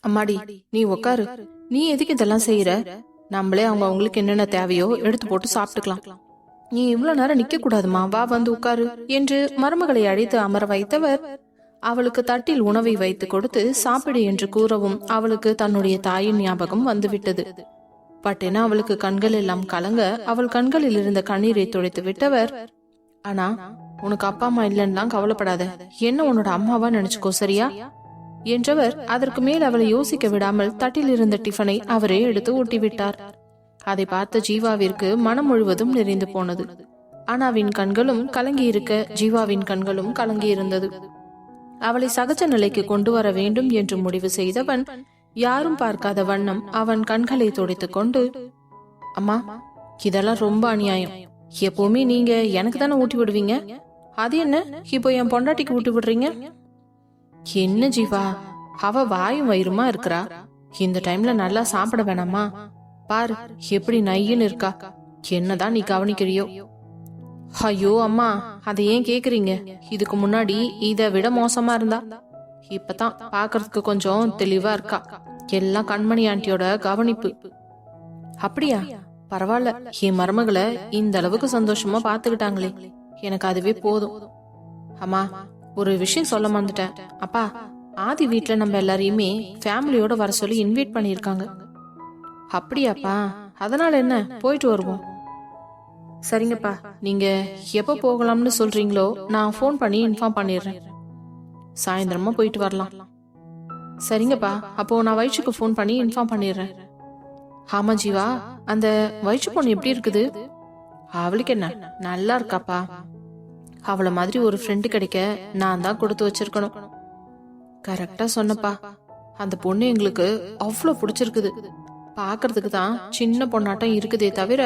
அம்மாடி, நீ உக்காரு. நீ எதுக்கு இதெல்லாம் செய்யற? நம்மளே அவங்களுக்கு என்னென்ன தேவையோ எடுத்து போட்டு சாப்பிட்டுக்கலாம். நீ இவ்வளவு நேரம் நிக்க கூடாதுமா, வா வந்து உட்காரு என்று மருமகளை அழைத்து அமர வைத்தவர் அவளுக்கு தட்டில் உணவை வைத்து கொடுத்து சாப்பிடு என்று கூறவும் அவளுக்கு தன்னுடைய தாயின் ஞாபகம் வந்துவிட்டது. பட்டென அவளுக்கு கண்கள் எல்லாம் கலங்க அவள் கண்களில் இருந்த கண்ணீரை துடைத்து விட்டவர், ஆனா உனக்கு அப்பா அம்மா இல்லைன்னா கவலைப்படாத, என்ன உன்னோட அம்மாவா நினைச்சுக்கோ, சரியா என்றவர் அதற்கு மேல் அவளை யோசிக்க விடாமல் தட்டில் இருந்த டிஃபனை அவரே எடுத்து ஊட்டிவிட்டார். அதை பார்த்த ஜீவாவிற்கு மனம் முழுவதும் நிறைந்து போனது. ஆனாவின் கண்களும் கலங்கி இருக்க ஜீவாவின் கண்களும் கலங்கி இருந்தது. அவளை சகஜ நிலைக்கு கொண்டு வர வேண்டும் என்று முடிவு செய்தவன் யாரும் பார்க்காத வண்ணம் அவன் கண்களை துடைத்துக் கொண்டு, அம்மா, இதெல்லாம் ரொம்ப அநியாயம். எப்பவுமே நீங்க எனக்கு தானே ஊட்டி விடுவீங்க, அது என்ன இப்போ என் பொண்டாட்டிக்கு ஊட்டி விடுறீங்க? என்ன ஜீவா, அவ வாயும் வயிறுமா இருக்கிறா, இந்த டைம்ல நல்லா சாப்பிட வேணாமா? பாரு எப்படி நையின்னு இருக்கா, என்னதான் நீ கவனிக்கிறியோ? ஐயோ அம்மா, அதை ஏன் கேக்குறீங்க? இதுக்கு முன்னாடி இதை விட மோசமா இருந்தா, இப்பதான் பாக்குறதுக்கு கொஞ்சம் தெளிவா இருக்கா. எல்லாம் கண்மணி ஆண்டியோட கவனிப்பு. அப்படியா? பரவாயில்ல, என் மருமகளை இந்த அளவுக்கு சந்தோஷமா பாத்துக்கிட்டாங்களே, எனக்கு அதுவே போதும். அம்மா, ஒரு விஷயம் சொல்ல மறந்துட்டேன். அப்பா, ஆதி வீட்டுல நம்ம எல்லாரையுமே ஃபேமிலியோட வர சொல்லி இன்வைட் பண்ணிருக்காங்க. அப்படியாப்பா? அதனால என்ன, போயிட்டு வருவோம். சரிங்கப்பா, நீங்க எப்ப போகலாம்னு சொல்றீங்களோ நான் போன் பண்ணி இன்ஃபார்ம் பண்ணிடுறேன். சாயந்தரமா போயிட்டு வரலாம். சரிங்கப்பா, அப்போ நான் வைஷுக்கு போன் பண்ணி இன்ஃபார்ம் பண்ணிடுறேன். ஆமா ஜீவா, அந்த வைஷு பொண்ணு எப்படி இருக்குது? அவளுக்கு என்ன, நல்லா இருக்காப்பா. அவளை மாதிரி ஒரு ஃப்ரெண்டு கிடைக்க நான் தான் கொடுத்து வச்சிருக்கணும். கரெக்டா சொன்னப்பா, அந்த பொண்ணு எங்களுக்கு அவ்வளவு பிடிச்சிருக்குது. பாக்குறதுக்கு தான் சின்ன பொண்ணாட்டம் இருக்குதே தவிர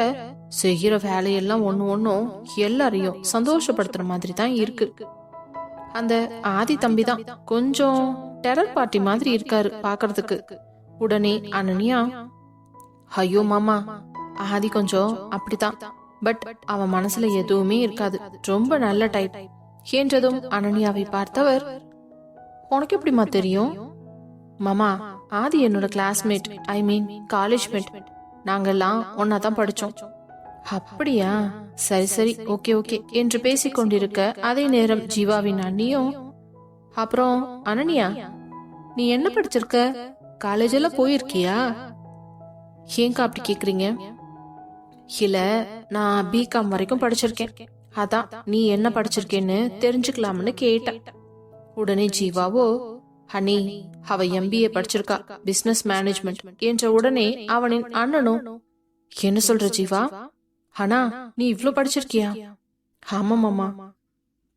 செய்யற வேலையெல்லாம் ஒன்னும் எல்லாரையும் சந்தோஷப்படுத்துற மாதிரி தான் இருக்கு. அந்த ஆதி தம்பி தான் கொஞ்சம் டெரர் பார்ட்டி மாதிரி இருக்காரு பாக்குறதுக்கு. உடனே அனன்யா, ஐயோ மாமா, ஆதி கொஞ்சம் அப்படித்தான், பட் அவன் மனசுல எதுவுமே இருக்காது, ரொம்ப நல்ல டைப் என்றதும் அனன்யாவை பார்த்தவர், உனக்கு எப்படிமா தெரியும்? மாமா, ஆதி என்னோட கிளாஸ்மேட், ஐ மீன் காலேஜ் மேட். நாங்கெல்லாம் ஒன்னாதான் படிச்சோம். அப்படியா? சரி சரி, ஓகே ஓகே என்று பேசிக் கொண்டிருக்க அதே நேரம் ஜீவாவின் அண்ணியும், அப்புறம் அனன்யா, நீ என்ன படிச்சிருக்க? காலேஜ் எல்லாம் போயிருக்கியா? ஏங்கா அப்படி கேக்குறீங்க? இல்ல, நான் பிகாம் வரைக்கும் படிச்சிருக்கேன், அதான் நீ என்ன படிச்சிருக்கேன்னு தெரிஞ்சுக்கலாம்னு கேட்டேன். உடனே ஜீவாவோ, ஹனி, அவ MBA படிச்சிருக்கா, பிசினஸ் மேனேஜ்மெண்ட் என்ற உடனே அவனின் அண்ணனும், என்ன சொல்ற ஜீவா, அண்ணா நீ இவ்ளோ படிச்சிருக்கியா? ஆமா மாமா.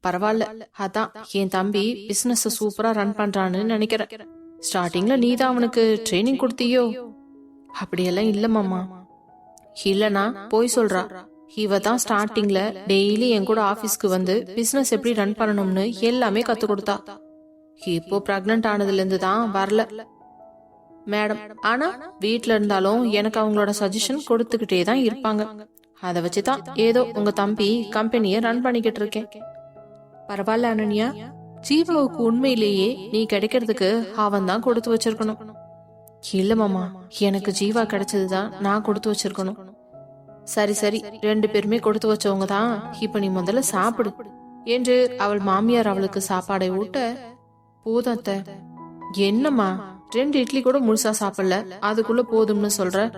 பரவாயில்ல, அதான் என் தம்பி பிசினஸ் சூப்பரா ரன் பண்றான்னு நினைக்கிறேன். ஸ்டார்டிங்ல நீதான் அவனுக்கு ட்ரைனிங் கொடுத்தியோ? அப்படியெல்லாம் இல்ல மாமா. இல்லனா போய் சொல்றா. இவ தான் ஸ்டார்டிங்ல டெய்லி என் கூட ஆபீஸ்க்கு வந்து பிசினஸ் எப்படி ரன் பண்ணணும்னு எல்லாமே கத்து கொடுத்தா. இப்போ பிரெக்னன்ட் ஆனதுல இருந்து தான் வரல மேடம். ஆனா வீட்ல இருந்தாலும் எனக்கு அவங்களோட சஜஷன் கொடுத்துக்கிட்டே தான் இருப்பாங்க. அதை வச்சுதான் ஏதோ உங்க தம்பி கம்பெனிய ரன் பண்ணிக்கிட்டு இருக்கேன். பரவாயில்ல அனன்யா, ஜீவாவுக்கு உண்மையிலேயே நீ கிடைக்கிறதுக்கு அவன் தான் கொடுத்து வச்சிருக்கணும். இல்ல மாமா, எனக்கு ஜீவா கிடைச்சதுதான் நான் கொடுத்து வச்சிருக்கணும். சரி சரி, 2 பேருமே கொடுத்து வச்சவங்க தான். இப்ப நீ முதல்ல சாப்பிடு என்று அவள் மாமியார் அவளுக்கு சாப்பாடை ஊட்ட, போதும் அத்தை. என்னம்மா, 2 இட்லி கூட முழுசா சாப்பிடல, அதுக்குள்ள போதும்னு சொல்ற?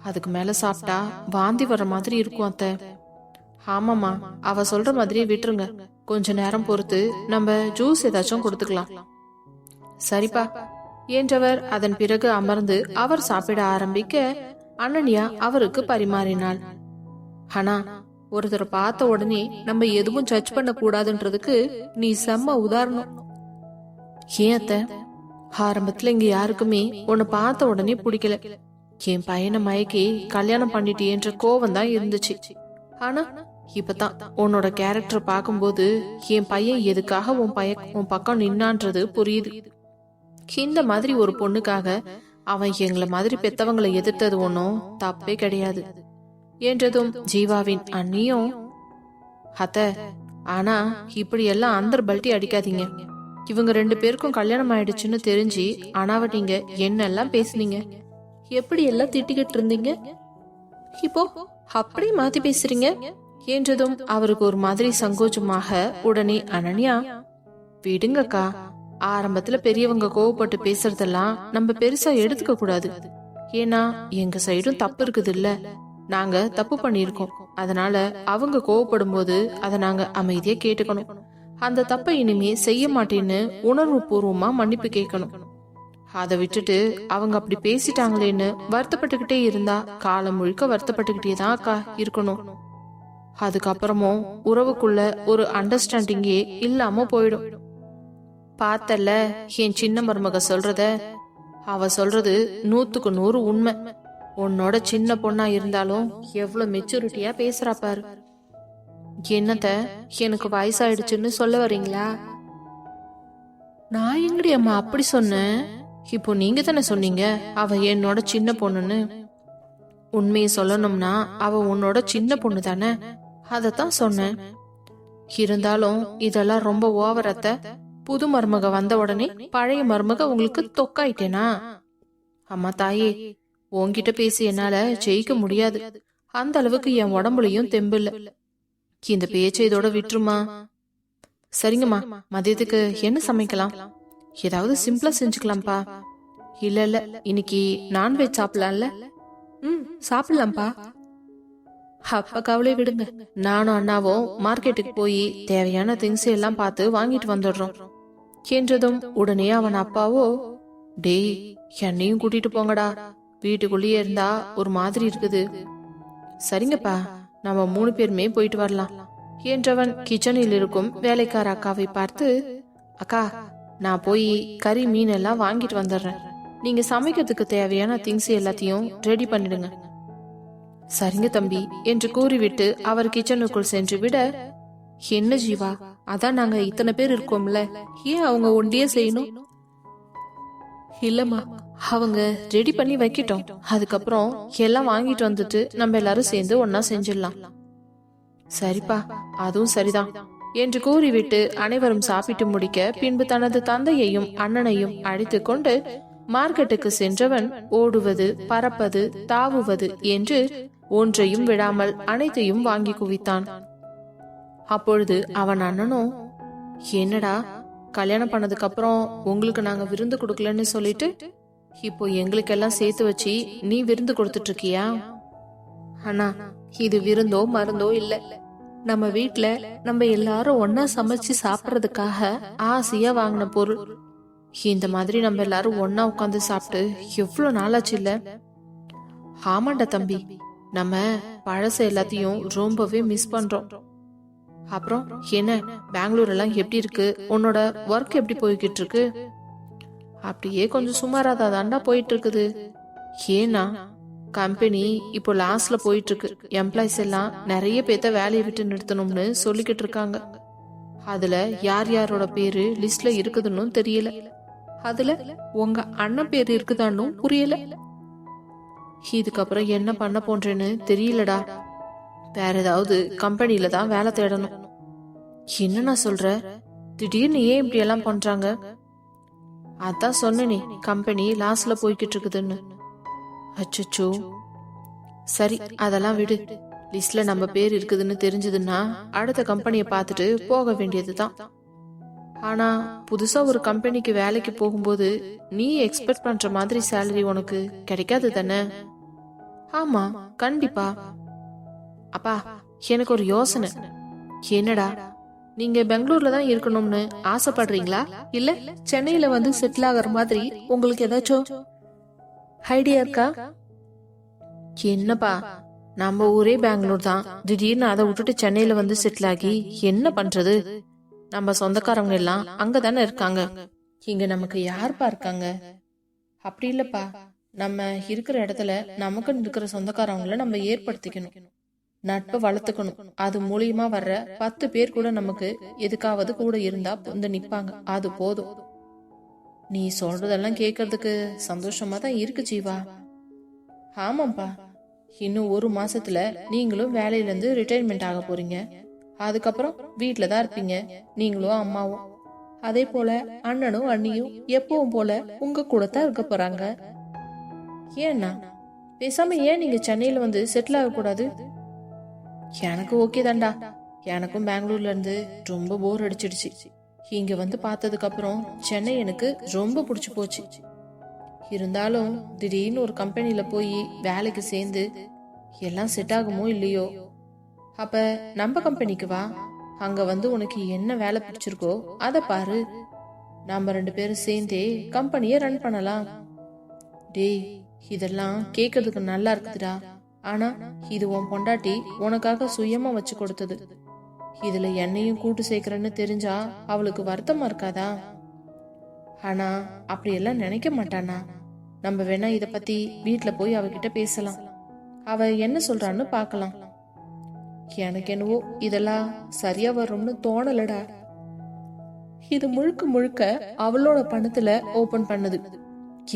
அதுக்கு மேல சாப்பிட்டா வாந்தி வர மாதிரி இருக்கும் அத்தை. ஆமாமா, அவ சொல்ற மாதிரி விட்டுருங்க, கொஞ்ச நேரம் பொறுத்து நம்ம ஜூஸ் ஏதாச்சும் கொடுத்துக்கலாம். சரிப்பா என்றவர் அதன் பிறகு அமர்ந்து அவர் சாப்பிட ஆரம்பிக்க அனன்யா அவருக்கு பரிமாறினாள். ஆனா ஒருத்தரை பார்த்த உடனே நம்ம எதுவும் ஜட்ஜ் பண்ண கூடாதுன்றதுக்கு நீ செம்ம உதாரணம். ஏன் அத்தை? ஆரம்பத்துல இங்க யாருக்குமே உன்னை பார்த்த உடனே பிடிக்கல. என் பையனை மயக்கி கல்யாணம் பண்ணிட்டேன்ற கோவம் தான் இருந்துச்சு. ஆனா இப்பதான் உன்னோட கேரக்டர் பார்க்கும்போது என் பையன் எதுக்காக உன் பக்கம் நின்னான்றது புரியுது. இந்த மாதிரி ஒரு பொண்ணுக்காக அவன் எங்களை மாதிரி பெத்தவங்களை எதிர்த்தது ஒன்னும் தப்பே கிடையாது என்றதும் ஜீவாவின் அண்ணியும், அத்த, ஆனா இப்படி எல்லாம் அந்தர் பல்ட்டி அடிக்காதீங்க. இவங்க 2 பேருக்கும் கல்யாணம் ஆயிடுச்சுன்னு தெரிஞ்சு ஆனாவ நீங்க என்னெல்லாம் பேசுனீங்க, எப்படி எல்லாம் திட்டிக்கிட்டு இருந்தீங்க, இப்போ அப்படி மாத்தி பேசுறீங்க என்றதும் அவருக்கு ஒரு மாதிரி சங்கோச்சமாக உடனே அனன்யா, விடுங்கக்கா, ஆரம்பத்துல பெரியவங்க கோவப்பட்டு பேசுறதெல்லாம் நம்ம பெருசா எடுத்துக்க கூடாது. ஏன்னா எங்க சைடும் தப்பு இருக்குது இல்ல, நாங்க தப்பு பண்ணிருக்கோம். அதனால அவங்க கோவப்படும் போது அதை நாங்க அமைதியா கேட்டுக்கணும். அந்த தப்பை இனிமே செய்ய மாட்டேன்னு உணர்வு பூர்வமா மன்னிப்பு கேட்கணும். அதை விட்டுட்டு அவங்க அப்படி பேசிட்டாங்களேன்னு வருத்தப்பட்டுக்கிட்டே இருந்தா காலம் முழுக்க வருத்தப்பட்டுக்கிட்டே தான் அக்கா இருக்கணும். அதுக்கப்புறமும் உறவுக்குள்ள ஒரு அண்டர்ஸ்டாண்டிங்கே இல்லாம போயிடும். பார்த்தல என் சின்ன மருமக சொல்றத, அவ சொல்றது 100க்கு 100 உண்மை. உன்னோட சின்ன பொண்ணா இருந்தாலும் எவ்வளவு மெச்சூரிட்டியா பேசுறா பாரு. என்னத்த எனக்கு வயசாயிடுச்சுன்னு சொல்ல வரீங்களா? நான் எங்கடி அம்மா அப்படி சொன்னேன்? இப்போ நீங்க தானே சொன்னீங்க அவ என்னோட சின்ன பொண்ணுன்னு. உண்மையை சொல்லணும்னா அவ உன்னோட சின்ன பொண்ணு தானே, அதத்தான் சொன்னேன். இருந்தாலும் இதெல்லாம் ரொம்ப ஓவரத்த. புது மருமக வந்த உடனே பழைய மருமக உங்களுக்கு தொக்காயிட்டேனா? அம்மா தாயே, உன்கிட்ட பேசி என்னால ஜெயிக்க முடியாது. அந்த அளவுக்கு என் உடம்புலயும் தெம்பு இல்ல. இந்த பேச்சை இதோட விட்டுருமா? சரிங்கம்மா, மதியத்துக்கு என்ன சமைக்கலாம்? ஏதாவது சிம்பிளா செஞ்சுக்கலாம்ப்பா. இல்ல இல்ல, இன்னைக்கு நான்வெஜ் சாப்பிடலாம்ல? சாப்பிடலாம்ப்பா. அப்ப கவலை விடுங்க, நானும் அண்ணாவும் மார்க்கெட்டுக்கு போய் தேவையான திங்ஸ் எல்லாம் பார்த்து வாங்கிட்டு வந்துடுறோம் என்றதும் உடனே அவன் அப்பாவோ, டேய் என்னையும் கூட்டிட்டு போங்கடா, வீட்டுக்குள்ளேயே இருந்தா ஒரு மாதிரி இருக்குது. சரிங்கப்பா, நம்ம 3 பேருமே போயிட்டு வரலாம் என்றவன் கிச்சனில் இருக்கும் வேலைக்கார அக்காவை பார்த்து, அக்கா நான் போய் கறி மீன் எல்லாம் வாங்கிட்டு வந்துடுறேன், நீங்க சமைக்கிறதுக்கு தேவையான திங்ஸ் எல்லாத்தையும் ரெடி பண்ணிடுங்க. சரிங்க தம்பி என்று கூறிவிட்டு அவர் கிச்சனுக்குள் சென்று விட, என்ன ஜீவா, அதான் நாங்க இத்தனை பேர் இருக்கோம்ல, ஏன் அவங்க ஒண்டியே செய்யணும்? இல்லம்மா, அவங்க ரெடி பண்ணி வைக்கிட்டோம், அதுக்கப்புறம் எல்லாம் வாங்கிட்டு வந்துட்டு நம்ம எல்லாரும் சேர்ந்து ஒன்னா செஞ்சிடலாம். சரிப்பா, அதுவும் சரிதான் என்று கூறிவிட்டு அனைவரும் சாப்பிட்டு முடிக்க பின்பு தனது தந்தையையும் அண்ணனையும் அழைத்து கொண்டு மார்க்கெட்டுக்கு சென்றவன் ஓடுவது, பறப்பது, தாவுவது என்று ஒன்றையும் விடாமல் அனைத்தையும் வாங்கி குவித்தான். அப்பொழுது அவன் அண்ணனும், என்னடா கல்யாணம் பண்ணதுக்கு அப்புறம் உங்களுக்கு நாங்க விருந்து கொடுக்கலன்னு சொல்லிட்டு இப்போ எங்களுக்கெல்லாம் சேர்த்து வச்சு நீ விருந்து கொடுத்துட்டு இருக்கியா? அண்ணா, இது விருந்தோ மருந்தோ இல்ல, நம்ம வீட்ல நம்ம எல்லாரும் ஒன்னா சமைச்சு சாப்பிடறதுக்காக ஆசையா வாங்கின பொருள். இந்த மாதிரி நம்ம எல்லாரும் ஒன்னா உட்காந்து சாப்பிட்டு எவ்வளவு நாளாச்சு இல்ல? ஆமாண்டா தம்பி, நம்ம பழச எல்லாத்தையும் ரொம்பவே மிஸ் பண்றோம். அப்புறம் என்ன, பெங்களூர் எல்லாம் எப்படி இருக்கு? உன்னோட ஒர்க் எப்படி போய்கிட்டு இருக்கு? அப்படியே கொஞ்சம் சுமாராதான் தாண்டா போயிட்டு இருக்குது. ஏன்னா கம்பெனி இப்போ லாஸ்ட்ல போயிட்டு இருக்கு. எம்ப்ளாய்ஸ் எல்லாம் நிறைய பேத்த வேலையை விட்டு நிறுத்தணும்னு சொல்லிக்கிட்டு இருக்காங்க. அதுல யார் யாரோட பேரு லிஸ்ட்ல இருக்குதுன்னு தெரியல. அதுல உங்க அண்ணன் பேரு இருக்குதான்னு புரியல. இதுக்கப்புறம் என்ன பண்ண போன்றேன்னு தெரியலடா. வேற ஏதாவது கம்பெனில தான் வேலை தேடணும். என்ன நான் சொல்ற, திடீர்னு ஏன் இப்படி எல்லாம் பண்றாங்க? அதான் சொன்னனே, கம்பெனி லாஸ்ட்ல போய்கிட்டு இருக்குதுன்னு. அச்சோ, சரி அதெல்லாம் விடு. லிஸ்ட்ல நம்ம பேர் இருக்குதுன்னு தெரிஞ்சதுன்னா அடுத்த கம்பெனியை பார்த்துட்டு போக வேண்டியதுதான். ஆனா புதுசா ஒரு கம்பெனிக்கு வேலைக்கு போகும்போது நீ எக்ஸ்பெக்ட் பண்ற மாதிரி சேலரி உனக்கு கிடைக்காது தானே? ஆமா கண்டிப்பா. அப்பா, எனக்கு ஒரு யோசனை. என்னடா, நீங்க பெங்களூர்ல தான் இருக்கணும்னு ஆசைப்படுறீங்களா, இல்ல சென்னையில வந்து செட்டில் ஆகிற மாதிரி உங்களுக்கு ஏதாச்சும் ஐடியா இருக்கா? என்னப்பா, நம்ம ஊரே பெங்களூர் தான், திடீர்னு அதை விட்டுட்டு சென்னையில வந்து செட்டில் ஆகி என்ன பண்றது? நம்ம சொந்தக்காரங்க எல்லாம் அங்கதானே இருக்காங்க, இங்க நமக்கு யாருப்பா இருக்காங்க? அப்படி இல்லப்பா, நம்ம இருக்கிற இடத்துல நமக்குன்னு இருக்கிற சொந்தக்காரவங்களை நம்ம ஏற்படுத்திக்கணும், நட்பை வளர்த்துக்கணும். அது மூலியமா வர்ற 10 பேர் கூட நமக்கு எதுக்காவது கூட இருந்தா வந்து நிப்பாங்க, அது போதும். நீ சொல்றதெல்லாம் கேட்கறதுக்கு சந்தோஷமா தான் இருக்கு ஜீவா. ஆமாப்பா, இன்னும் 1 மாசத்துல நீங்களும் வேலையில இருந்து ரிட்டையர்மெண்ட் ஆக போறீங்க. அதுக்கப்புறம் வீட்டுல தான் இருப்பீங்க, நீங்களும் அம்மாவும். அதே போல அண்ணனும் அண்ணியும் எப்பவும் போல உங்க கூட தான் இருக்க போறாங்க. ஏன்னா பேசாம ஏன் நீங்க சென்னையில வந்து செட்டில் ஆகக்கூடாது? எனக்கு ஓகே தான்டா. எனக்கும் பெங்களூர்ல இருந்து ரொம்ப போர் அடிச்சிடுச்சு. இங்க வந்து பார்த்ததுக்கு அப்புறம் சென்னை எனக்கு ரொம்ப பிடிச்சு போச்சு. இருந்தாலும் திடீர்னு ஒரு கம்பெனில போய் வேலைக்கு சேர்ந்து எல்லாம் செட் ஆகுமோ இல்லையோ. அப்ப நம்ம கம்பெனிக்கு வா, அங்க வந்து உனக்கு என்ன வேலை பிடிச்சிருக்கோ அத பாரு. நம்ம 2 பேரும் சேர்ந்தே கம்பெனிய ரன் பண்ணலாம். டேய், இதெல்லாம் கேக்குறதுக்கு நல்லா இருக்குதுடா. ஆனா இது உன் பொண்டாட்டி உனக்காக சுயமா வச்சு கொடுத்தது. இதுல என்னையும் கூட்டு சேர்க்கிறேன்னு தெரிஞ்சா அவளுக்கு வருத்தமா இருக்காதா? ஆனா அப்படியெல்லாம் நினைக்க மாட்டானா? நம்ம வேணா இத பத்தி வீட்டுல போய் அவகிட்ட பேசலாம். அவ என்ன சொல்றான்னு பாக்கலாம். எனக்கு என்னவோ இதெல்லாம் சரியா வரும்னு தோணலடா. இது முழுக்க முழுக்க அவளோட பணத்துல ஓபன் பண்ணுது.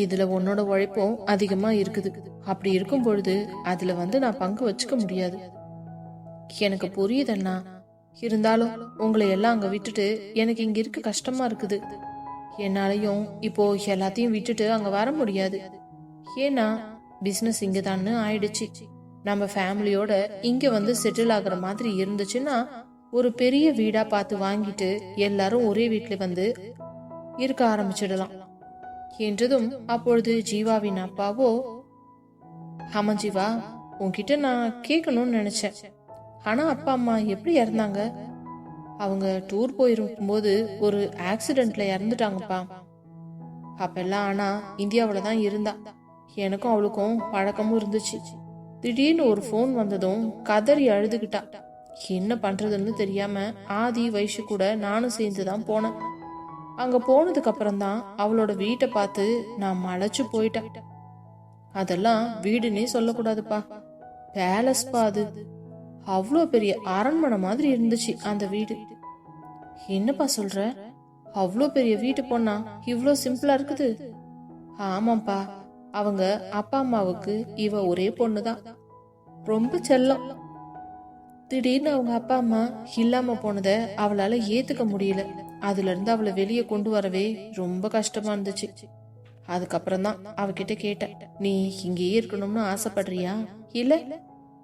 இதுல உன்னோட உழைப்பும் அதிகமா இருக்குது. அப்படி இருக்கும் பொழுது அதுல வந்து நான் பங்கு வச்சுக்க முடியாது. எனக்கு புரியுதண்ணா. இருந்தாலும் உங்களை எல்லாம் அங்க விட்டுட்டு எனக்கு இங்க இருக்க கஷ்டமா இருக்குது. என்னாலையும் இப்போ எல்லாத்தையும் விட்டுட்டு அங்க வர முடியாது. ஏன்னா பிசினஸ் இங்கதான்னு ஆயிடுச்சு. நம்ம ஃபேமிலியோட இங்க வந்து செட்டில் ஆகுற மாதிரி இருந்துச்சுன்னா ஒரு பெரிய வீடா பார்த்து வாங்கிட்டு எல்லாரும் ஒரே வீட்டுல வந்து இருக்க ஆரம்பிச்சிடலாம் என்றதும் அப்பொழுது ஜீவாவின் அப்பாவோ, ஆமா ஜீவா, உன்கிட்ட நான் கேட்கணும்னு நினைச்சேன். ஆனா அப்பா அம்மா எப்படி இறந்தாங்க? அவங்க டூர் போயிருக்கும் போது ஒரு ஆக்சிடென்ட்ல இறந்துட்டாங்கப்பா. அப்பெல்லாம் ஆனா இந்தியாவில தான் இருந்தா. எனக்கும் அவளுக்கும் பழக்கமும் இருந்துச்சு. திடீர்னு ஒரு போன் வந்ததும் கதறி அழுதுகிட்டா. என்ன பண்றதுன்னு தெரியாம ஆதி வயசு கூட நானும் சேர்ந்துதான் போனேன். அங்க போனதுக்கு அப்புறம் தான் அவளோட வீட்டை பார்த்து நான் மலைச்சு போயிட்டேன். அதெல்லாம் வீடுன்னே சொல்லக்கூடாதுப்பா, பேலஸ்பா. அது அவ்வளோ பெரிய அரண்மனை மாதிரி இருந்துச்சு அந்த வீடு. என்னப்பா சொல்ற? அவ்வளோ பெரிய வீட்டு பொண்ணா இவ்வளோ சிம்பிளா இருக்குது? ஆமாப்பா, அவங்க அப்பா அம்மாவுக்கு இவ ஒரே பொண்ணுதான். ரொம்ப செல்லம். திடீர்னு அவங்க அப்பா அம்மா இல்லாம போனத அவளால ஏத்துக்க முடியல. அதுல இருந்து அவளை வெளியே கொண்டு வரவே ரொம்ப கஷ்டமா இருந்துச்சு. அதுக்கப்புறம் தான் அவகிட்ட கேட்டேன், நீ இங்கேயே இருக்கணும்னு ஆசைப்படுறியா இல்ல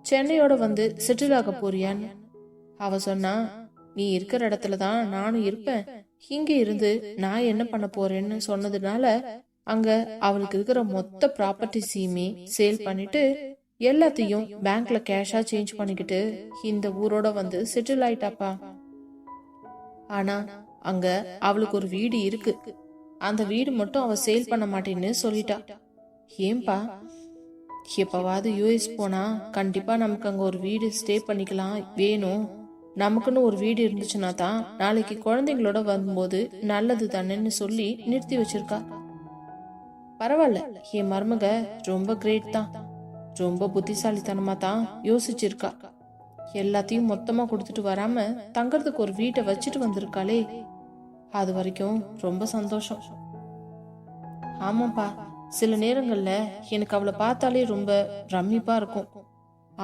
சென்னையோட வந்து செட்டில் ஆக போறியான்னு. அவ சொன்னா, நீ இருக்கிற இடத்துலதான் நானும் இருப்பேன், இங்க இருந்து நான் என்ன பண்ண போறேன்னு சொன்னதுனால அங்க அவளுக்கு இருக்கிற மொத்த ப்ராப்பர்ட்டிஸையுமே சேல் பண்ணிட்டு எல்லாத்தையும் பேங்க்ல கேஷா சேஞ்ச் பண்ணிக்கிட்டு இந்த ஊரோட வந்து செட்டில் ஆயிட்டாப்பா. ஆனா அங்க அவளுக்கு ஒரு வீடு இருக்கு. அந்த வீடு மட்டும் அவ சேல் பண்ண மாட்டேன்னு சொல்லிட்டா. ஏன்பா? எப்பவாவது யூஎஸ் போனா கண்டிப்பா நமக்கு அங்க ஒரு வீடு ஸ்டே பண்ணிக்கலாம் வேணும். நமக்குன்னு ஒரு வீடு இருந்துச்சுன்னா தான் நாளைக்கு குழந்தைங்களோட வரும்போது நல்லது தானேன்னு சொல்லி நிறுத்தி வச்சிருக்கா. பரவாயில்ல, என் மருமக ரொம்ப கிரேட் தான். ரொம்ப புத்திசாலித்தனமா தான் யோசிச்சிருக்கா. எல்லாத்தையும் மொத்தமா கொடுத்துட்டு வராம தங்கறதுக்கு ஒரு வீட்டை வச்சுட்டு வந்திருக்காளே, அது வரைக்கும் ரொம்ப சந்தோஷம். ஆமாப்பா, சில நேரங்கள்ல எனக்கு அவளை பார்த்தாலே ரொம்ப ரம்மிப்பா இருக்கும்.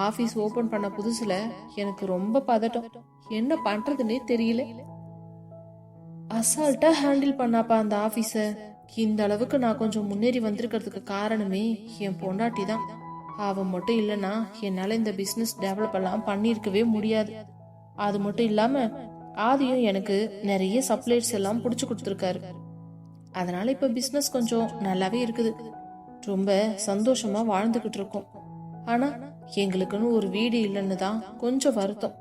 ஆபீஸ் ஓபன் பண்ண புதுசுல எனக்கு ரொம்ப பதட்டம். என்ன பண்றதுன்னே தெரியல. அசால்ட்டா ஹேண்டில் பண்ணாப்பா அந்த ஆபீஸ. இந்த அளவுக்கு நான் கொஞ்சம் முன்னேறி வந்திருக்கிறதுக்கு காரணமே என் பொண்டாட்டி தான். அவ மட்டும் இல்லைன்னா என்னால இந்த பிசினஸ் டெவலப் எல்லாம் பண்ணிருக்கவே முடியாது. அது மட்டும் இல்லாம ஆதியும் எனக்கு நிறைய சப்ளைஸ் எல்லாம் புடிச்சு கொடுத்துருக்காரு. அதனால இப்ப பிசினஸ் கொஞ்சம் நல்லாவே இருக்குது. ரொம்ப சந்தோஷமா வாழ்ந்துகிட்டு இருக்கோம். ஆனா எங்களுக்குன்னு ஒரு வீடு இல்லைன்னு தான் கொஞ்சம் வருத்தம்.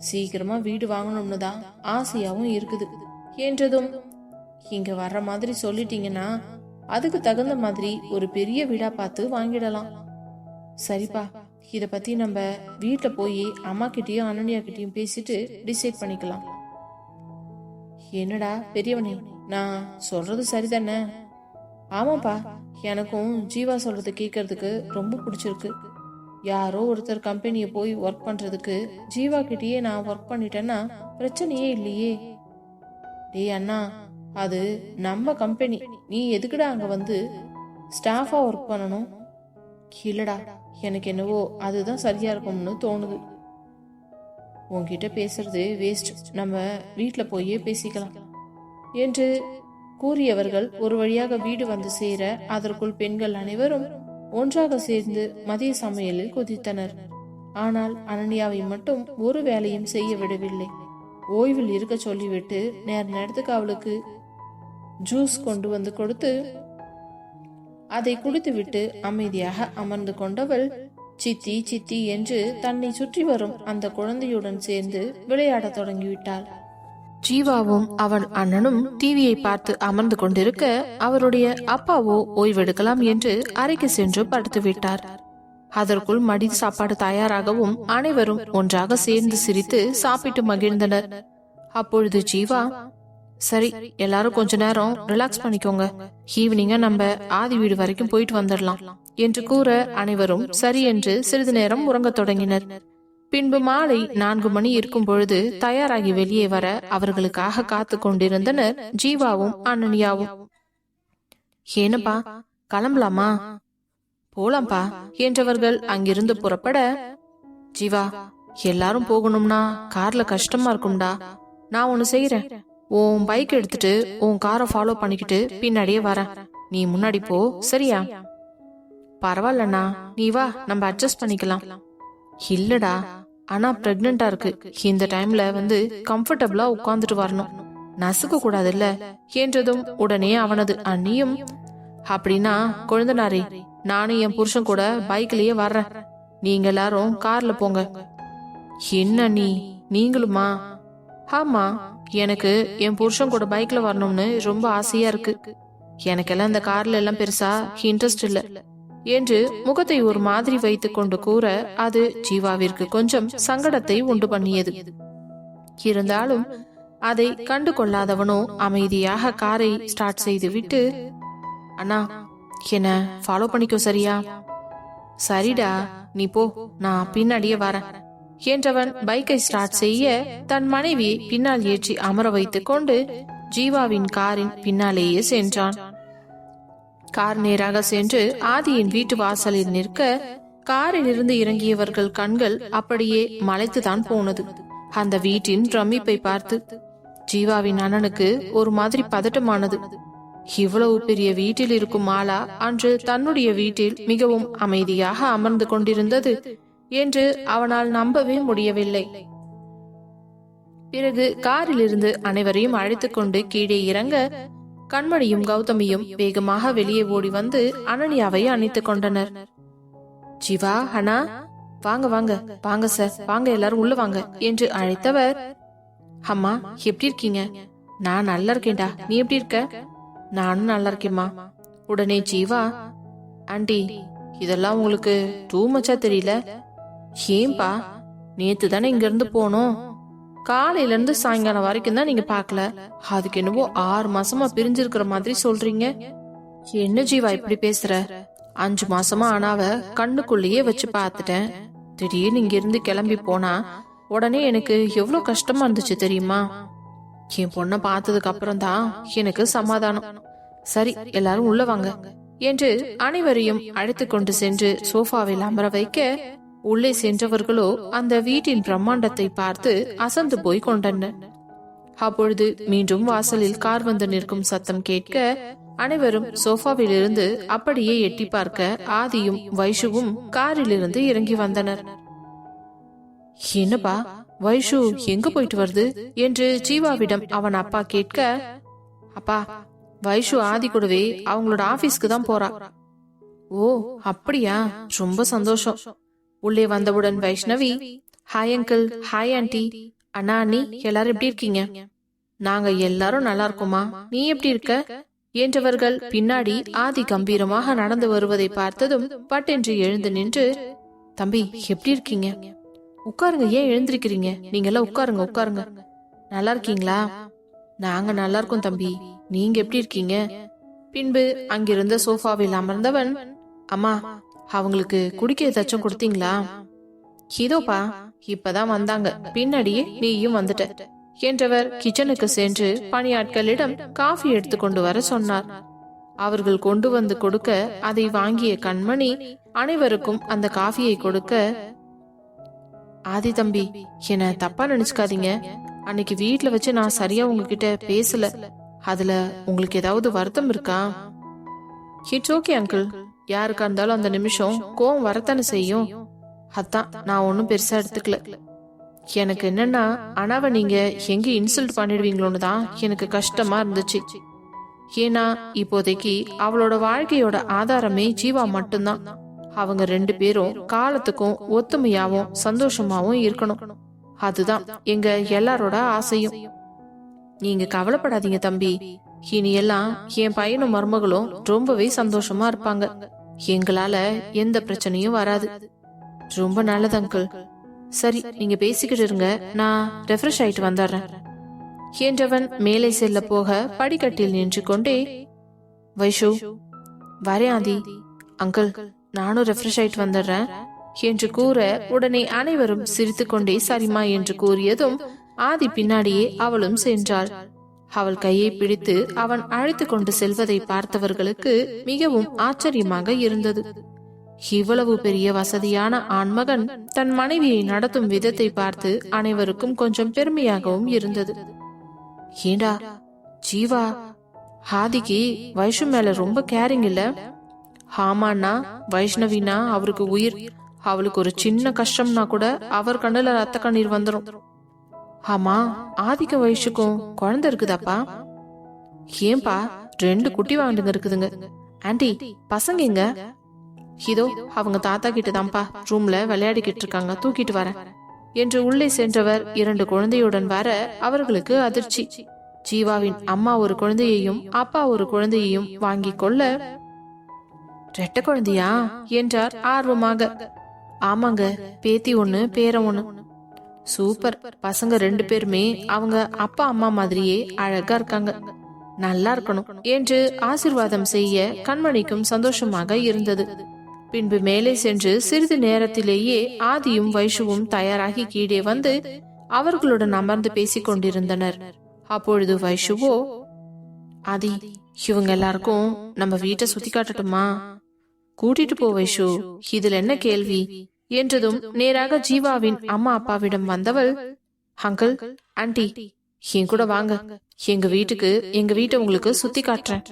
சீக்கிரமா வீடு வாங்கணும்னு தான் ஆசையாவும் இருக்குது என்றதும், இங்க வர்ற மாதிரி சொல்லிட்டீங்கன்னா அதுக்கு தகுந்த மாதிரி ஒரு பெரிய வீடா பார்த்து வாங்கிடலாம். சரிப்பா, இத பத்தி நம்ம வீட்டுல போய் அம்மா கிட்டயும் அனன்யா கிட்டயும் பேசிட்டு டிசைட் பண்ணிக்கலாம். என்னடா பெரியவனே, நான் சொல்றது சரிதானே? ஆமாப்பா, எனக்கும் ஜீவா சொல்றது கேட்கறதுக்கு ரொம்ப பிடிச்சிருக்கு. யாரோ ஒருத்தர் கம்பெனியை போய் ஒர்க் பண்றதுக்கு ஜீவா கிட்டயே நான் ஒர்க் பண்ணிட்டேன்னா பிரச்சனையே இல்லையே. டேய் அண்ணா, அது நம்ம கம்பெனி, நீ எதுக்குடா அங்க வந்து ஸ்டாஃபா ஒர்க் பண்ணணும்? இல்லடா, எனக்கு என்னவோ அதுதான் சரியா இருக்கும்னு தோணுது. உன்கிட்ட பேசுறது வேஸ்ட், நம்ம வீட்டுல போயே பேசிக்கலாம். என்று கூறியவர்கள் ஒரு வழியாக வீடு வந்து சேர அதற்குள் பெண்கள் அனைவரும் ஒன்றாக சேர்ந்து மதிய சமையலில் குதித்தனர். ஆனால் அனன்யாவை மட்டும் ஒரு வேலையும் செய்ய விடவில்லை. ஓய்வில் இருக்க சொல்லிவிட்டு நேரத்துக்கு அவளுக்கு ஜூஸ் கொண்டு வந்து கொடுத்து அதை குடித்துவிட்டு அமைதியாக அமர்ந்து கொண்டவள் சித்தி சித்தி என்று தன்னை சுற்றி வரும் அந்த குழந்தையுடன் சேர்ந்து விளையாடத் தொடங்கிவிட்டாள். ஜீவாவும் அவன் அண்ணனும் டிவியை பார்த்து அமர்ந்து கொண்டிருக்க அவருடைய அப்பாவோ ஓய்வெடுக்கலாம் என்று அறைக்கு சென்று படுத்து விட்டார். அதற்குள் மடி சாப்பாடு தயாராகவும் அனைவரும் ஒன்றாக சேர்ந்து சிரித்து சாப்பிட்டு மகிழ்ந்தனர். அப்பொழுது ஜீவா, சரி எல்லாரும் கொஞ்ச நேரம் ரிலாக்ஸ் பண்ணிக்கோங்க, ஈவினிங்க நம்ம ஆதி வீடு வரைக்கும் போயிட்டு வந்துடலாம் என்று கூற அனைவரும் சரி என்று சிறிது நேரம் உறங்கத் தொடங்கினர். பின்பு மாலை 4 மணி இருக்கும் பொழுது தயாராகி வெளியே வர அவர்களுக்காக காத்து கொண்டிருந்தனர் ஜீவாவும் அனன்யாவும். ஏனப்பா கிளம்பலாமா? போலாம்பா என்றவர்கள் அங்கிருந்து புறப்பட, ஜீவா எல்லாரும் போகணும்னா கார்ல கஷ்டமா இருக்கும்டா, நான் ஒன்னு செய்யறேன், உன் பைக் எடுத்துட்டு உன் காரை ஃபாலோ பண்ணிக்கிட்டு பின்னாடியே வரேன், நீ முன்னாடி போ, சரியா? பரவாயில்லண்ணா, நீ வா, நம்ம அட்ஜஸ்ட் பண்ணிக்கலாம். இல்லடா, ஆனா பிரெக்னண்டா இருக்கு, இந்த டைம்ல வந்து கம்ஃபர்டபுளா உட்கார்ந்துட்டு வரணும், நசுக்க கூடாது இல்ல என்றதும் உடனே அவனது அண்ணியும், அப்படின்னா கொழுந்தனாரே நானும் என் புருஷன் கூட பைக்லயே வர்றேன், நீங்க எல்லாரும் கார்ல போங்க. என்ன நீங்களுமா? ஆமா, எனக்கு என் புருஷன் கூட பைக்ல வரணும்னு ரொம்ப ஆசையா இருக்கு, எனக்கெல்லாம் இந்த கார்ல எல்லாம் பெருசா இன்ட்ரெஸ்ட் இல்ல என்று முகத்தை ஒரு மாதிரி வைத்துக் கொண்டு கூற அது ஜீவாவிற்கு கொஞ்சம் சங்கடத்தை உண்டு பண்ணியது. இருந்தாலும் அதை கண்டு கொள்ளாதவனோ அமைதியாக காரை ஸ்டார்ட் செய்து விட்டு, அண்ணா என்ன ஃபாலோ பண்ணிக்கோ, சரியா? சரிடா, நீ போ, நான் பின்னாடியே வரேன் என்றவன் பைக்கை ஸ்டார்ட் செய்ய தன் மனைவியை பின்னால் ஏற்றி அமர வைத்துக் கொண்டு ஜீவாவின் காரின் பின்னாலேயே சென்றான். கார் நேராக சென்று ஆதியின் வீட்டு வாசலில் நிற்க காரில் இருந்து இறங்கியவர்கள் கண்கள் அப்படியே மலைத்துதான் போனது. அந்த வீட்டின் பிரமிப்பை பார்த்து ஜீவாவின் அண்ணனுக்கு ஒரு மாதிரி பதட்டமானது. இவ்வளவு பெரிய வீட்டில் இருக்கும் ஆளா அன்று தன்னுடைய வீட்டில் மிகவும் அமைதியாக அமர்ந்து கொண்டிருந்தது என்று அவனால் நம்பவே முடியவில்லை. பிறகு காரில் இருந்து அனைவரையும் அழைத்துக் கொண்டு கீழே இறங்க கண்மணியும் கௌதமியும் வேகமாக வெளியே ஓடி வந்து அனன்யாவை அணைத்துக் கொண்டனர். ஜீவா, அண்ணா, வாங்க வாங்க வாங்க சார், வாங்க எல்லாரும் உள்ள வாங்க என்று அழைத்தவர், அம்மா எப்படி இருக்கீங்க? நான் நல்லா இருக்கேன்டா, நீ எப்படி இருக்க? நானும் நல்லா இருக்கேம்மா. உடனே ஜீவா, ஆண்டி இதெல்லாம் உங்களுக்கு டூ மச்சா தெரியல? ஏன்பா, நேத்து தானே இங்க இருந்து போனோம், காலையில இருந்து சாயங்காலம் வரைக்கும் தான் நீங்க பாக்கல, அதுக்கு என்னவோ 6 மாசமா பிரிஞ்சிருக்கிற மாதிரி சொல்றீங்க. என்ன ஜீவா இப்படி பேசுற? 5 மாசமா ஆனாவ கண்ணுக்குள்ளேயே வச்சு பாத்துட்டேன், திடீர்னு இங்க இருந்து கிளம்பி போனா உடனே எனக்கு எவ்வளவு கஷ்டமா இருந்துச்சு தெரியுமா? என் பொண்ணை பார்த்ததுக்கு அப்புறம் தான் எனக்கு சமாதானம். சரி எல்லாரும் உள்ள வாங்க என்று அனைவரையும் அழைத்து கொண்டு சென்று சோஃபாவில் அமர வைக்க உள்ளே சென்றவர்களோ அந்த வீட்டின் பிரம்மாண்டத்தை பார்த்து அசந்து போய் கொண்டனர். அப்பொழுது மீண்டும் வாசலில் கார் வந்து நிற்கும் சத்தம் கேட்க அனைவரும் சோஃபாவில் இருந்து அப்படியே எட்டி பார்க்க ஆதியும் வைஷுவும் காரில் இருந்து இறங்கி வந்தனர். என்னப்பா வைஷு எங்க போயிட்டு வருது என்று ஜீவாவிடம் அவன் அப்பா கேட்க, அப்பா வைஷு ஆதி கூடவே அவங்களோட ஆபீஸ்க்கு தான் போறா. ஓ அப்படியா, ரொம்ப சந்தோஷம். உள்ளே வந்தவுடன் Vaishnavi, hi uncle, hi aunty, அண்ணா அண்ணி எல்லாரும் எப்படி இருக்கீங்க? நாங்க எல்லாரும் நல்லா இருக்கோமா, நீ எப்படி இருக்க என்றவர்கள் பின்னாடி ஆதி கம்பீரமாக நடந்து வருவதை பார்த்ததும் பட்டென்று எழுந்து நின்று, தம்பி எப்படி இருக்கீங்க? உட்காருங்க, ஏன் எழுந்திருக்கிறீங்க? நீங்க எல்லாம் உட்காருங்க உட்காருங்க. நல்லா இருக்கீங்களா? நாங்க நல்லா இருக்கோம் தம்பி, நீங்க எப்படி இருக்கீங்க? பின்பு அங்கிருந்த சோஃபாவில் அமர்ந்தவன், அம்மா அவங்களுக்கு குடிக்க ஏதாச்சும் கொடுத்தீங்களா? இதோப்பா இப்பதான் வந்தாங்க, பின்னாடியே நீயும் வந்துட்ட என்றவர் கிச்சனுக்கு சென்று பணியாட்களிடம் காஃபி எடுத்து கொண்டு வர சொன்னார். அவர்கள் கொண்டு வந்து கொடுக்க அதை வாங்கிய கண்மணி அனைவருக்கும் அந்த காஃபியை கொடுக்க, ஆதி தம்பி என்ன தப்பா நினைச்சுக்காதீங்க, அன்னைக்கு வீட்டுல வச்சு நான் சரியா உங்ககிட்ட பேசல, அதுல உங்களுக்கு ஏதாவது வருத்தம் இருக்கா? It's okay uncle. யாருக்கா இருந்தாலும் அந்த நிமிஷம் கோவம் வரத்தானே செய்யும். அதான் நான் ஒன்னும் பெருசா எடுத்துக்கல. எனக்கு என்னன்னா அனாவை நீங்க எங்க இன்சல்ட் பண்ணிடுவீங்களோன்னு தான் எனக்கு கஷ்டமா இருந்துச்சு. ஏன்னா இப்போதைக்கு அவளோட வாழ்க்கையோட ஆதாரமே ஜீவா மட்டும்தான். அவங்க 2 பேரும் காலத்துக்கும் ஒத்துமையாவும் சந்தோஷமாவும் இருக்கணும். அதுதான் எங்க எல்லாரோட ஆசையும். நீங்க கவலைப்படாதீங்க தம்பி. இனி எல்லாம் என் பையனும் மருமகளும் ரொம்பவே சந்தோஷமா இருப்பாங்க. எங்களால எந்த பிரச்சனையும் வராது. ரொம்ப நல்லது அங்கிள். சரி, நீங்க பேசிக்கிட்டு இருங்க, நான் ரெஃப்ரெஷ் ஆயிட்டு வந்துடுறேன் என்றவன் மேலே செல்ல போக படிக்கட்டில் நின்று கொண்டே, வைஷு வரேன் ஆதி. அங்கிள், நானும் ரெஃப்ரெஷ் ஆயிட்டு வந்துடுறேன் என்று கூற உடனே அனைவரும் சிரித்து கொண்டே சரிமா என்று கூறியதும் ஆதி பின்னாடியே அவளும் சென்றாள். அவள் கையை பிடித்து அவன் அழைத்து கொண்டு செல்வதை பார்த்தவர்களுக்கு மிகவும் ஆச்சரியமாக இருந்தது. இவ்வளவு பெரிய வசதியான ஆண்மகன் தன் மனைவியை நடத்தும் விதத்தை பார்த்து அனைவருக்கும் கொஞ்சம் பெருமையாகவும் இருந்தது. ஏண்டா ஜீவா, ஆதிக்கு வைஷு மேல ரொம்ப கேரிங் இல்ல? ஆமாண்ணா, வைஷ்ணவினா அவருக்கு உயிர். அவளுக்கு ஒரு சின்ன கஷ்டம்னா கூட அவர் கண்ணுல ரத்த கண்ணீர் வந்துடும். ஆமா, ஆதிக்க வயசுக்கும் குழந்தை இருக்குதாப்பா? ஏன்பா, 2 குட்டி வாண்டுங்க இருக்குதுங்க. ஆண்டி, பசங்க எங்க? இதோ அவங்க தாத்தா கிட்ட தான்ப்பா ரூம்ல விளையாடிக்கிட்டு இருக்காங்க, தூக்கிட்டு வரேன் என்று உள்ளே சென்றவர் 2 குழந்தையுடன் வர அவர்களுக்கு அதிர்ச்சி. ஜீவாவின் அம்மா ஒரு குழந்தையையும் அப்பா ஒரு குழந்தையையும் வாங்கி கொள்ள, 2 குழந்தையா என்றார் ஆர்வமாக. ஆமாங்க, பேத்தி 1 பேரன் 1. சூப்பர். பசங்க 2 பேருமே அவங்க அப்பா அம்மா மாதிரியே அழகா இருக்காங்க. நல்லா இருக்கணும் என்று ஆசீர்வாதம் செய்ய கண்மணிக்கும் சந்தோஷமாக இருந்தது. பின்பு மேலே சென்று சிறிது நேரத்திலேயே ஆதியும் வைஷுவும் தயாராகி கீழே வந்து அவர்களுடன் அமர்ந்து பேசிக் கொண்டிருந்தனர். அப்பொழுது வைஷுவோ, ஆதி, இவங்க எல்லாருக்கும் நம்ம வீட்டை சுத்தி காட்டட்டுமா? கூட்டிட்டு போ வைஷு, இதுல என்ன கேள்வி என்றதும் நேராக ஜீவாவின் அம்மா அப்பாவிடம் வந்தவள், அங்கிள், ஆண்டி, என் கூட வாங்க, எங்க வீட்டை உங்களுக்கு சுத்தி காட்டுறேன்.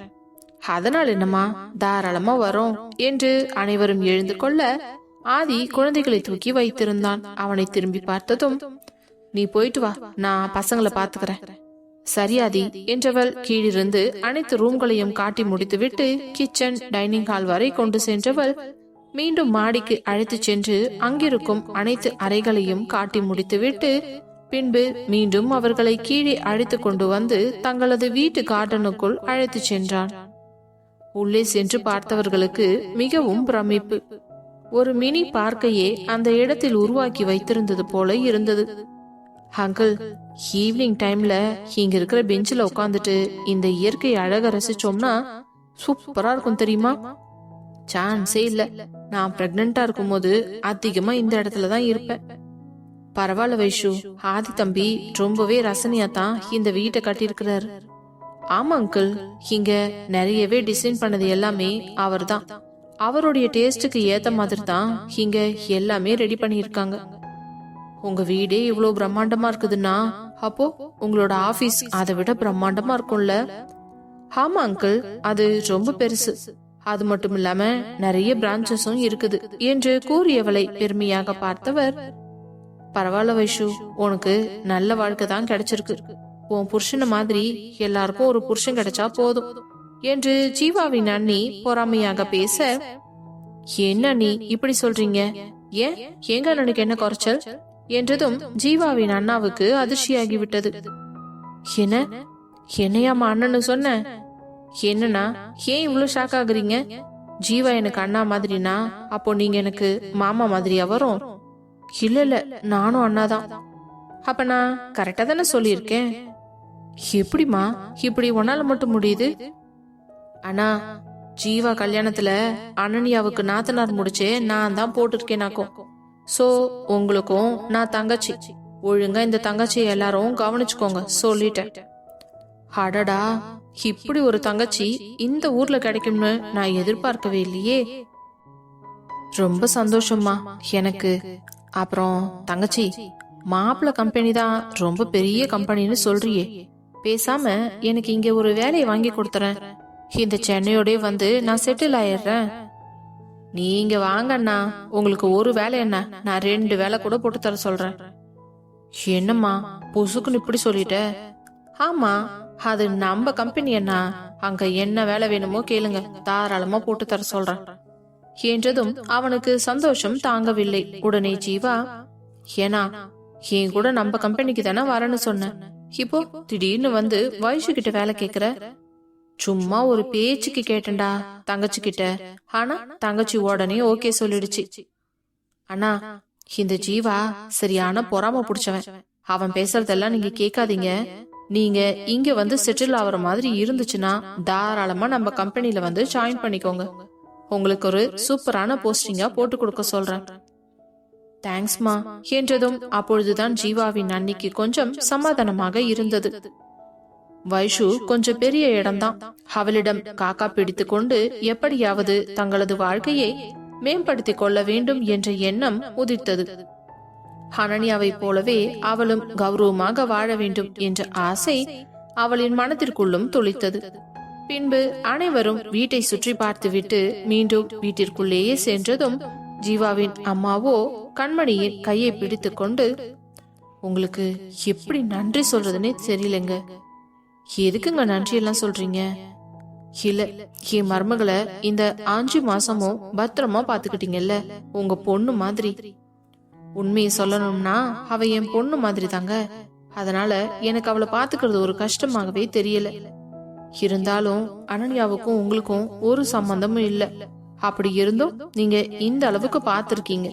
அதனால் என்னம்மா, தாராளமா வரோம் என்று அனைவரும் எழுந்து கொள்ள ஆதி குழந்தைகளை தூக்கி வைத்திருந்தான். அவனை திரும்பி பார்த்ததும், நீ போயிட்டு வா, நான் பசங்களை பாத்துக்கிறேன். சரியாதி என்றவள் கீழிருந்து அனைத்து ரூம்களையும் காட்டி முடித்துவிட்டு கிச்சன் டைனிங் ஹால் வரை கொண்டு சென்றவள் மீண்டும் மாடிக்கு அழைத்து சென்று அங்கிருக்கும் அனைத்து அறைகளையும் காட்டி முடித்துவிட்டு பின்பு மீண்டும் அவர்களை கீழே அழைத்து கொண்டு வந்து தங்களது வீட்டு கார்டனுக்குள் அழைத்து சென்றான். உள்ளே சென்று பார்த்தவர்களுக்கு மிகவும் பிரமிப்பு. ஒரு மினி பார்க்கையே அந்த இடத்தில் உருவாக்கி வைத்திருந்தது போல இருந்தது. அங்கிள், ஈவினிங் டைம்ல இங்க இருக்கிற பெஞ்சில உட்காந்துட்டு இந்த இயற்கை அழக ரசிச்சோம்னா சூப்பரா இருக்கும் தெரியுமா? சான்ஸே இல்ல. நான் பிரெக்னண்டா இருக்கும் போது அதிகமா இந்த இடத்துலதான் இருப்பேன். பரவாயில்ல வைஷு, ஆதி தம்பி ரொம்பவே ரசனையா தான் இந்த வீட்டை கட்டியிருக்கிறாரு. ஆமா அங்கிள், இங்க நிறையவே டிசைன் பண்ணது எல்லாமே அவர் தான். அவருடைய டேஸ்டுக்கு ஏத்த மாதிரி தான் இங்க எல்லாமே ரெடி பண்ணியிருக்காங்க. உங்க வீடே இவ்வளவு பிரம்மாண்டமா இருக்குதுன்னா அப்போ உங்களோட ஆபீஸ் அதை விட பிரம்மாண்டமா இருக்கும்ல? ஆமா அங்கிள், அது ரொம்ப பெருசு. அது மட்டும் இல்லாம நிறைய பிரான்ச்சஸும் இருக்குது என்று கூறியவளை பெருமையாக பார்த்தவர், பரவாயில்ல வைஷு, உனக்கு நல்ல வாழ்க்கை தான் கிடைச்சிருக்கு. உன் புருஷன மாதிரி எல்லாருக்கும் ஒரு புருஷன் கிடைச்சா போதும் என்று ஜீவாவின் அண்ணி பொறாமையாக பேச, என்ன நீ இப்படி சொல்றீங்க? ஏன், எங்க அண்ணனுக்கு என்ன குறைச்சல் என்றதும் ஜீவாவின் அண்ணாவுக்கு அதிர்ச்சியாகிவிட்டது. என்ன, என்னையாமா அண்ணன்னு சொன்ன? என்னன்னா ஏன் இவ்வளவு ஷாக் ஆகுறீங்க? ஜீவா எனக்கு அண்ணா மாதிரினா அப்போ நீங்க எனக்கு மாமா மாதிரியா வரும்? இல்ல இல்ல, நானும் அண்ணாதான். அப்ப நான் கரெக்டா தானே சொல்லியிருக்கேன். எப்படிமா இப்படி உன்னால மட்டும் முடியுது? அண்ணா, ஜீவா கல்யாணத்துல அனன்யாவுக்கு நாத்தனார் முடிச்சே நான் தான் போட்டிருக்கேனாக்கும். சோ உங்களுக்கும் நான் தங்கச்சி. ஒழுங்கா இந்த தங்கச்சியை எல்லாரும் கவனிச்சுக்கோங்க சொல்லிட்டேன். அடடா, இப்படி ஒரு தங்கச்சி இந்த ஊர்ல கிடைக்கும்னு நான் எதிர்பார்க்கவே இல்லையே. ரொம்ப சந்தோஷமா எனக்கு. அப்புறம் தங்கச்சி, மாப்பிள்ள கம்பெனி தான் ரொம்ப பெரிய கம்பெனின்னு சொல்றியே, பேசாம எனக்கு இங்க ஒரு வேலையை வாங்கி கொடுத்துறேன். இந்த சென்னையோட வந்து நான் செட்டில் ஆயிடுறேன். நீங்க வாங்கண்ணா, உங்களுக்கு ஒரு வேலை என்ன, நான் 2 வேலை கூட போட்டு தர சொல்றேன். என்னம்மா பொசுக்குன்னு இப்படி சொல்லிட்ட? ஆமா, அது நம்ம கம்பெனி அண்ணா, அங்க என்ன வேலை வேணுமோ கேளுங்க, தாராளமா போட்டு தர சொல்றேன் என்றதும் அவனுக்கு சந்தோஷம் தாங்கவில்லை. உடனே ஜீவா, ஏன்னா என் கூட நம்ம கம்பெனிக்கு தானே வரேன்னு சொன்ன, இப்போ திடீர்னு வந்து வைஷு கிட்ட வேலை கேக்குற? சும்மா ஒரு பேச்சுக்கு கேட்டேன்டா தங்கச்சி கிட்ட, ஆனா தங்கச்சி உடனே ஓகே சொல்லிடுச்சு. அண்ணா, இந்த ஜீவா சரியான பொறாம புடிச்சவன், அவன் பேசுறதெல்லாம் நீங்க கேட்காதீங்க. நீங்க இங்க வந்து செட்டில் ஆகுற மாதிரி இருந்துச்சுன்னா தாராளமா நம்ம கம்பெனில வந்து ஜாயின் பண்ணிக்கோங்க. உங்களுக்கு ஒரு சூப்பரான போஸ்டிங்கா போட்டு கொடுக்க சொல்றேன். தேங்க்ஸ்மா என்றதும் அப்பொழுதுதான் ஜீவாவின் அன்னைக்கு கொஞ்சம் சமாதானமாக இருந்தது. வைஷு கொஞ்சம் பெரிய இடம்தான். அவளிடம் காக்கா பிடித்து கொண்டு எப்படியாவது தங்களது வாழ்க்கையை மேம்படுத்திக் கொள்ள வேண்டும் என்ற எண்ணம் உதித்தது. அனன்யாவை போலவே அவளும் கௌரவமாக வாழ வேண்டும் என்ற ஆசை அவளின் மனதிற்குள்ளும் துளித்தது. பின்பு அனைவரும் வீட்டை சுற்றி பார்த்துவிட்டு மீண்டும் வீட்டிற்குள்ளேயே சென்றதும் ஜீவாவின் அம்மாவோ கண்மணியின் கையை பிடித்து கொண்டு, உங்களுக்கு எப்படி நன்றி சொல்றதுன்னே தெரியலங்க. எதுக்குங்க நன்றி எல்லாம் சொல்றீங்க? இல்ல, என் மருமகளை இந்த 5 மாசமும் பத்திரமா பாத்துக்கிட்டீங்கல்ல, உங்க பொண்ணு மாதிரி. உண்மையை சொல்லணும்னா அவ என் பொண்ணு மாதிரி தாங்க. அதனால எனக்கு அவளை பாத்துக்கிறது ஒரு கஷ்டமாகவே தெரியல. இருந்தாலும் அனன்யாவுக்கும் உங்களுக்கும் ஒரு சம்பந்தமும் இல்ல. அப்படி இருந்தும் நீங்க இந்த அளவுக்கு பாத்திருக்கீங்க.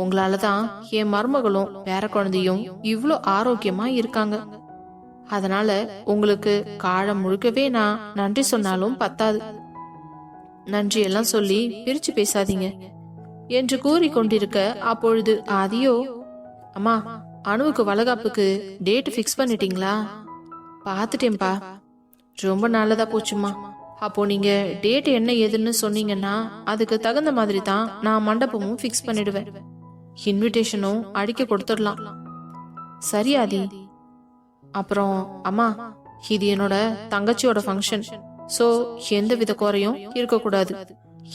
உங்களாலதான் என் மருமகளும் பேர குழந்தையும் இவ்ளோ ஆரோக்கியமா இருக்காங்க. அதனால உங்களுக்கு காலம் முழுக்கவே நான் நன்றி சொன்னாலும் பத்தாது. நன்றி எல்லாம் சொல்லி பிரிச்சு பேசாதீங்க என்று கூறி கொண்டிருக்க அப்பொழுது ஆதியோ, அம்மா, அணுவுக்கு வளகாப்புக்கு டேட் பிக்ஸ் பண்ணிட்டீங்களா? பாத்துட்டேன்பா. ரொம்ப நல்லதா போச்சுமா. அப்போ நீங்க டேட் என்ன ஏதுன்னு சொன்னீங்கன்னா அதுக்கு தகுந்த மாதிரி தான் நான் மண்டபமும் பிக்ஸ் பண்ணிடுவேன். இன்விடேஷனும் அடிக்க கொடுத்துடலாம். சரி ஆதி. அப்புறம் அம்மா, இது என்னோட தங்கச்சியோட ஃபங்க்ஷன். சோ எந்த வித குறையும் இருக்கக்கூடாது.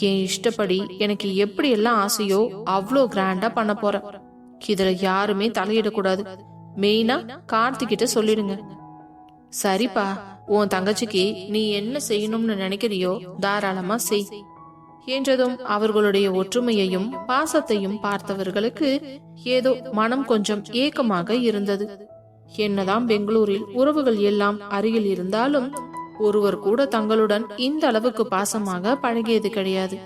என் இஷ்டப்படி எனக்கு எப்படி எல்லாம் ஆசையோ அவ்வளோ கிராண்டா பண்ண போறேன். இதுல யாருமே தலையிடக்கூடாது. மெயினா கார்த்திகிட்ட சொல்லிடுங்க. சரிப்பா, உன் தங்கச்சிக்கு நீ என்ன செய்யணும்னு நினைக்கிறியோ தாராளமா செய் என்றதும் அவர்களுடைய ஒற்றுமையையும் பாசத்தையும் பார்த்தவர்களுக்கு ஏதோ மனம் கொஞ்சம் ஏக்கமாக இருந்தது. என்னதான் பெங்களூரில் உறவுகள் எல்லாம் அருகில் இருந்தாலும் ஒருவர் கூட தங்களுடன் இந்த அளவுக்கு பாசமாக பழகியது கிடையாது.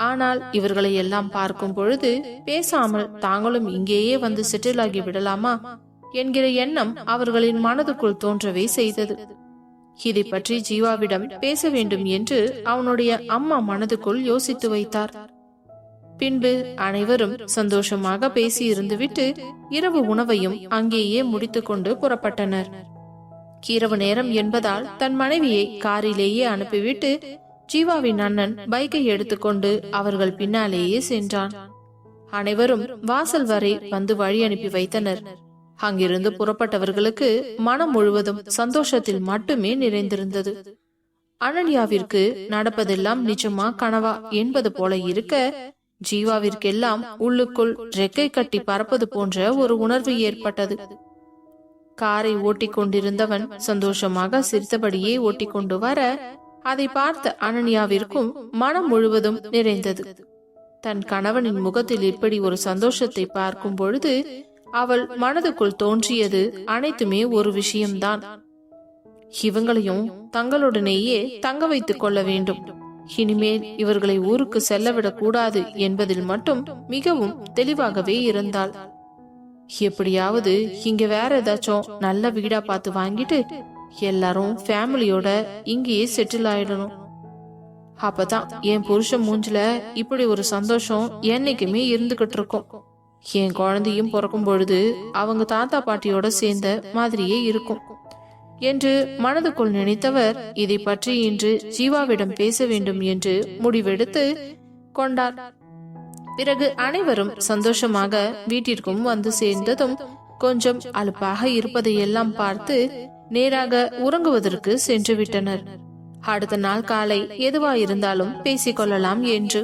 ஆனால் இவர்களை எல்லாம் பார்க்கும் பொழுது பேசாமல் தாங்களும் இங்கேயே வந்து செட்டில் ஆகி விடலாமா என்கிற எண்ணம் அவர்களின் மனதுக்குள் தோன்றவே செய்தது. இதை பற்றி ஜீவாவிடம் பேச வேண்டும் என்று அவனுடைய அம்மா மனதுக்குள் யோசித்து வைத்தார். பின்பு அனைவரும் சந்தோஷமாக பேசி இருந்துவிட்டு இரவு உணவையும் அங்கேயே முடித்துக்கொண்டு புறப்பட்டனர். இரவு நேரம் என்பதால் தன் மனைவியை காரிலேயே அனுப்பிவிட்டு ஜீவாவின் அண்ணன் பைக்கை எடுத்துக்கொண்டு அவர்கள் பின்னாலேயே சென்றான். அனைவரும் வாசல் வரை வந்து வழி அனுப்பி வைத்தனர். அங்கிருந்து புறப்பட்டவர்களுக்கு மனம் முழுவதும் சந்தோஷத்தில் மட்டுமே நிறைந்திருந்தது. அனன்யாவிற்கு நடப்பதெல்லாம் நிஜமா கனவா என்பது போல இருக்க, ஜீவாவிற்கெல்லாம் உள்ளுக்குள் ரெக்கை கட்டி பறப்பது போன்ற ஒரு உணர்வு ஏற்பட்டது. காரை ஓட்டிக் கொண்டிருந்தவன் சந்தோஷமாக சிரித்தபடியே ஓட்டிக் கொண்டு வர அதை பார்த்த அனன்யாவிற்கும் மனம் முழுவதும் நிறைந்தது. தன் கணவனின் முகத்தில் இப்படி ஒரு சந்தோஷத்தை பார்க்கும் பொழுது அவள் மனதுக்குள் தோன்றியது அனைத்துமே ஒரு விஷயம்தான். இவங்களையும் தங்களுடனேயே தங்க வைத்துக் கொள்ள வேண்டும். இனிமேல் இவர்களை ஊருக்கு செல்லவிடக் கூடாது என்பதில் மட்டும் மிகவும் தெளிவாகவே இருந்தாள். எப்படியாவது இங்க வேற ஏதாச்சும் நல்ல வீடா பார்த்து வாங்கிட்டு எல்லாரும் ஃபேமிலியோட இங்கேயே செட்டில் ஆயிடணும். அப்பதான் என் புருஷன் மூஞ்சில இப்படி ஒரு சந்தோஷம் என்னைக்குமே இருந்துகிட்டு இருக்கும். என் குழந்தையும் பிறக்கும் பொழுது அவங்க தாத்தா பாட்டியோட சேர்ந்த மாதிரியே இருக்கும் என்று மனதுக்குள் நினைத்தவர் இதை பற்றி இன்று ஜீவாவிடம் பேச வேண்டும் என்று முடிவெடுத்து கொண்டார். பிறகு அனைவரும் சந்தோஷமாக வீட்டிற்கும் வந்து சேர்ந்ததும் கொஞ்சம் அலுப்பாக இருப்பதையெல்லாம் பார்த்து நேராக உறங்குவதற்கு சென்று விட்டனர். அடுத்த நாள் காலை எதுவாயிருந்தாலும் பேசிக்கொள்ளலாம் என்று